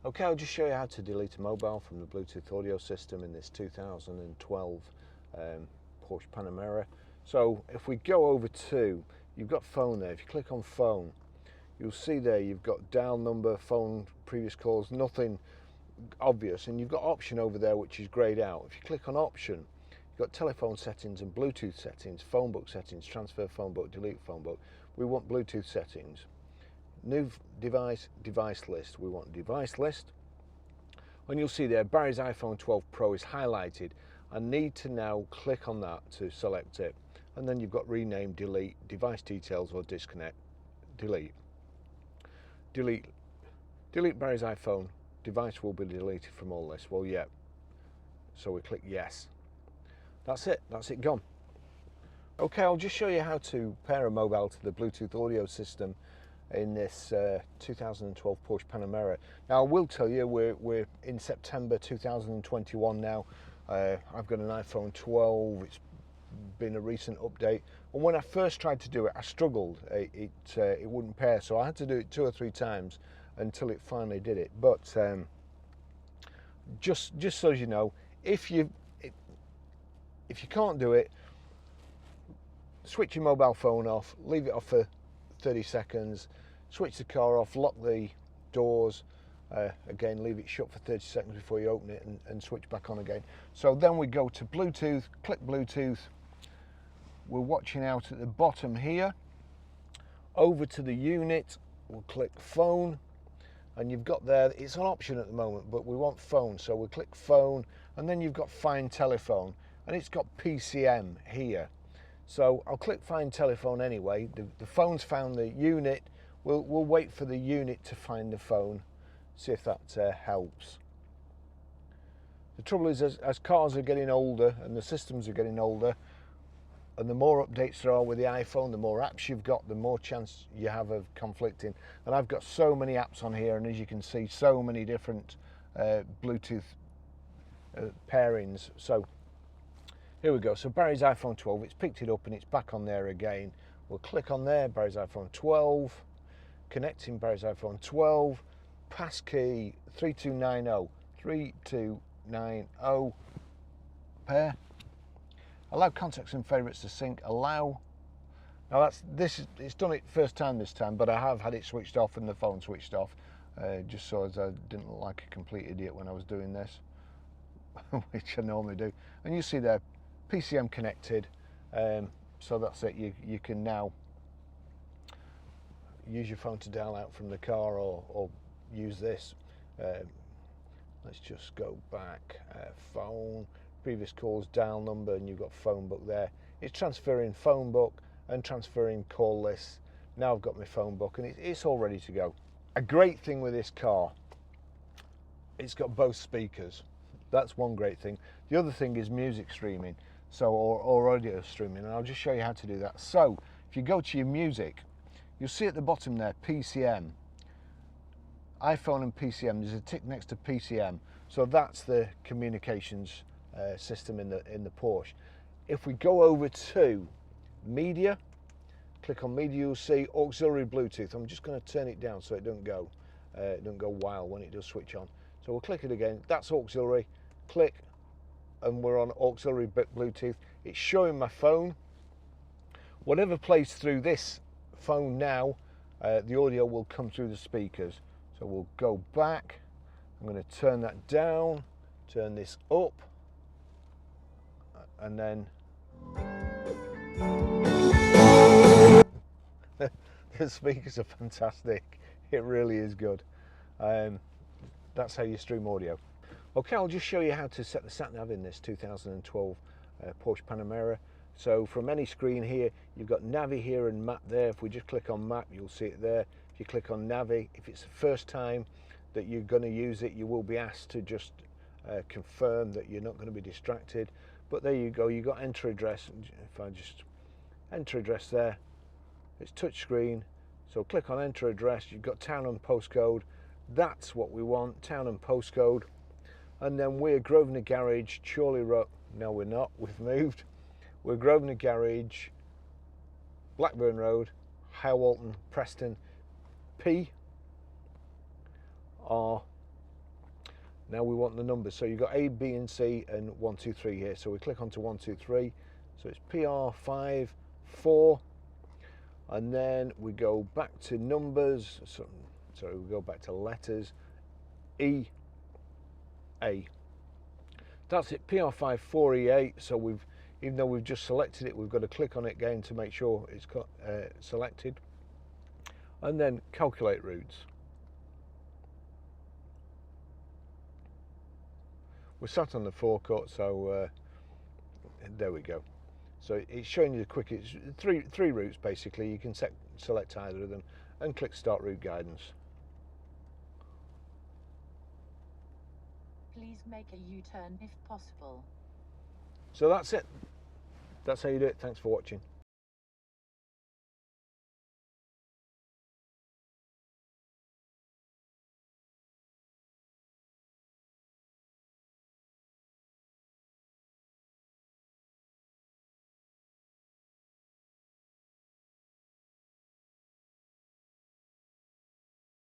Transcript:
Okay, I'll just show you how to delete a mobile from the Bluetooth audio system in this 2012 Porsche Panamera. So if we go over to, you've got phone there. If you click on phone, you'll see there you've got dial number, phone, previous calls, nothing obvious, and you've got option over there which is grayed out. If you click on option, you've got telephone settings and Bluetooth settings, phone book settings, transfer phone book, delete phone book. We want Bluetooth settings. New device list, we want device list, and you'll see there Barry's iPhone 12 Pro is highlighted. I need to now click on that to select it, and then you've got rename, delete, device details or disconnect, delete Barry's iPhone, device will be deleted from all this. Well, yeah, so we click yes. That's it gone. Okay, I'll just show you how to pair a mobile to the Bluetooth audio system in this 2012 Porsche Panamera. Now I will tell you we're in September 2021 now. I've got an iPhone 12, it's been a recent update, and when I first tried to do it I struggled. It wouldn't pair, so I had to do it 2 or 3 times until it finally did it. But just so you know, if you can't do it, switch your mobile phone off, leave it off for 30 seconds, switch the car off, lock the doors, again leave it shut for 30 seconds before you open it, and switch back on again. So then we go to Bluetooth, click Bluetooth, we're watching out at the bottom here, over to the unit, we'll click phone, and you've got there, it's an option at the moment, but we want phone, so we'll click phone, and then you've got find telephone, and it's got PCM here. So I'll click find telephone anyway. The phone's found the unit. We'll wait for the unit to find the phone, see if that helps. The trouble is, as cars are getting older and the systems are getting older, and the more updates there are with the iPhone, the more apps you've got, the more chance you have of conflicting. And I've got so many apps on here, and as you can see, so many different Bluetooth pairings. So here we go. So Barry's iPhone 12, it's picked it up and it's back on there again. We'll click on there, Barry's iPhone 12, connecting Barry's iPhone 12, passkey 3290, 3290, pair. Allow contacts and favourites to sync, allow. Now it's done it first time this time, but I have had it switched off and the phone switched off, just so as I didn't look like a complete idiot when I was doing this, which I normally do. And you see there, PCM connected, so that's it. You can now use your phone to dial out from the car, or use this. Let's just go back. Phone, previous calls, dial number, and you've got phone book there. It's transferring phone book and transferring call lists. Now I've got my phone book, and it's all ready to go. A great thing with this car, it's got both speakers. That's one great thing. The other thing is music streaming, so or audio streaming, and I'll just show you how to do that. So if you go to your music, you'll see at the bottom there PCM, iPhone and PCM. There's a tick next to PCM, so that's the communications system in the Porsche. If we go over to media, click on media, you'll see auxiliary Bluetooth. I'm just going to turn it down so it don't go wild when it does switch on. So we'll click it again. That's auxiliary. Click, and we're on auxiliary Bluetooth. It's showing my phone. Whatever plays through this phone now, the audio will come through the speakers. So we'll go back. I'm going to turn that down, turn this up, and then the speakers are fantastic. It really is good. That's how you stream audio. Okay, I'll just show you how to set the sat-nav in this 2012 Porsche Panamera. So from any screen here, you've got Navi here and Map there. If we just click on Map, you'll see it there. If you click on Navi, if it's the first time that you're going to use it, you will be asked to just confirm that you're not going to be distracted. But there you go, you've got enter address. If I just enter address there, it's touch screen. So click on enter address, you've got town and postcode. That's what we want, town and postcode. And then we're Grosvenor Garage, Chorley Road. No, we're not, we've moved. We're Grosvenor Garage, Blackburn Road, High Walton, Preston, P R Now we want the numbers. So you've got A, B and C and 1, 2, 3 here. So we click onto 1, 2, 3. So it's PR5, 4. And then we go back to numbers. So we go back to letters. E, A. That's it, PR5 4E8. So even though we've just selected it, we've got to click on it again to make sure it's selected. And then calculate routes. We're sat on the forecourt, so there we go. So it's showing you the quickest three routes basically. You can select either of them and click Start Route Guidance. Please make a U-turn if possible. So that's it. That's how you do it. Thanks for watching.